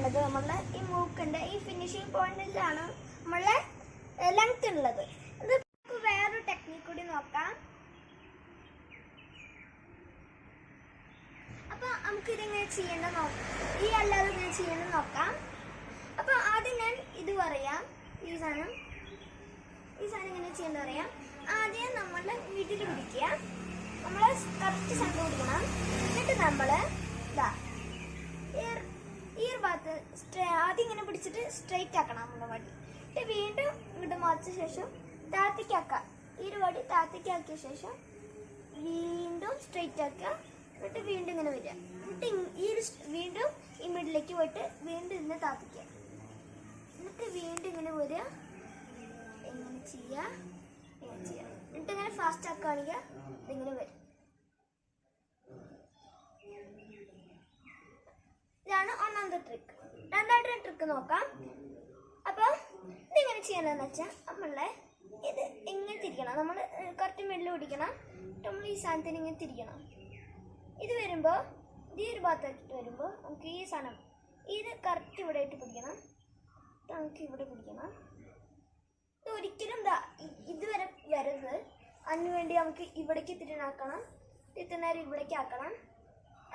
ചെയ്യേണ്ടത് നമ്മളുടെ ഈ മൂക്കിന്റെ ഈ ഫിനിഷിംഗ് പോയിന്റിലാണ് നമ്മളുടെ ലെങ്ത് ഉള്ളത്. ഇത് വേറൊരു ടെക്നിക്ക് കൂടി നോക്കാം. അപ്പൊ നമുക്ക് ഇതിങ്ങനെ ചെയ്യേണ്ട നോക്കാം, ഈ അല്ലാതെ ഇങ്ങനെ ചെയ്യേണ്ട നോക്കാം. അപ്പൊ ആദ്യം ഞാൻ ഇത് പറയാം, ഈ സാധനം ഇങ്ങനെ ചെയ്യേണ്ട പറയാം. ആദ്യം നമ്മള് വീട്ടിൽ പിടിക്കുക, നമ്മള് കറക്റ്റ് സെന്റർ പിടിക്കണം. എന്നിട്ട് നമ്മള് ഈ ഒരു ഭാഗത്ത് ആദ്യം ഇങ്ങനെ പിടിച്ചിട്ട് സ്ട്രെയിറ്റ് ആക്കണം നമ്മുടെ വടി. എന്നിട്ട് വീണ്ടും ഇങ്ങോട്ട് മറിച്ച ശേഷം താത്തിക്കാക്കാം. ഈ ഒരു വടി താത്തിക്കാക്കിയ ശേഷം വീണ്ടും സ്ട്രെയിറ്റ് ആക്കുക. എന്നിട്ട് വീണ്ടും ഇങ്ങനെ വരിക. എന്നിട്ട് വീണ്ടും ഈ മിഡിലേക്ക് പോയിട്ട് വീണ്ടും ഇങ്ങനെ താത്തിക്കുക. എന്നിട്ട് വീണ്ടും ഇങ്ങനെ വരിക, ഇങ്ങനെ ചെയ്യുക. എന്നിട്ട് ഇങ്ങനെ ഫാസ്റ്റ് ആക്കുകയാണെങ്കിൽ ഇതിങ്ങനെ വരും. ഇതാണ് ഒന്നാമത്തെ ട്രിക്ക്. രണ്ടാമത്തെ ട്രിക്ക് നോക്കാം. അപ്പോൾ ഇതിങ്ങനെ ചെയ്യണമെന്ന് വെച്ചാൽ നമ്മളെ ഇത് ഇങ്ങനെ തിരിക്കണം. നമ്മൾ കറക്റ്റ് മിഡിൽ പിടിക്കണം. നമ്മൾ ഈ സാധനത്തിന് ഇങ്ങനെ തിരിക്കണം. ഇത് വരുമ്പോൾ ഈ ഒരു ഭാഗത്തായിട്ട് വരുമ്പോൾ നമുക്ക് ഈ സാധനം ഇത് കറക്റ്റ് ഇവിടെ ആയിട്ട് പിടിക്കണം. നമുക്ക് ഇവിടെ പിടിക്കണം. ഇത് ഒരിക്കലും ഇതുവരെ വരരുത്. അതിനുവേണ്ടി നമുക്ക് ഇവിടേക്ക് തിരിഞ്ഞാക്കണം, ഇത്രനേരം ഇവിടേക്ക് ആക്കണം.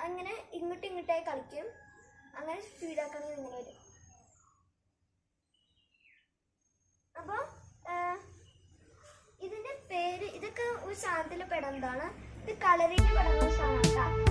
അങ്ങനെ ഇങ്ങോട്ടായി കളിക്കും. അങ്ങനെ സ്പീഡാക്കണമെങ്കിൽ ഇങ്ങനെ വരും. അപ്പോൾ ഇതിൻ്റെ പേര്, ഇതൊക്കെ ഒരു സാധനത്തിൽ പെടുന്നതാണ്. ഇത് കളറിൽ പെടുന്ന ഒരു സാധനമാണ്.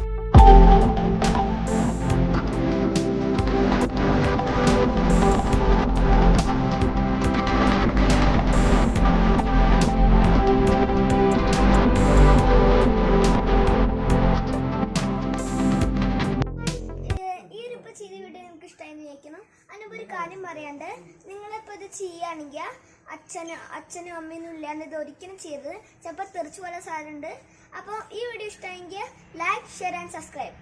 അതിനിപ്പോൾ ഒരു കാര്യം പറയാണ്ട്, നിങ്ങളിപ്പോൾ ഇത് ചെയ്യുകയാണെങ്കിൽ അച്ഛനും അമ്മയൊന്നും ഇല്ലാണ്ട് ഇത് ഒരിക്കലും ചെയ്തത് ചിലപ്പോൾ തെറിച്ചു പോലെ സാധനമുണ്ട്. അപ്പോൾ ഈ വീഡിയോ ഇഷ്ടമെങ്കിൽ ലൈക്ക്, ഷെയർ ആൻഡ് സബ്സ്ക്രൈബ്.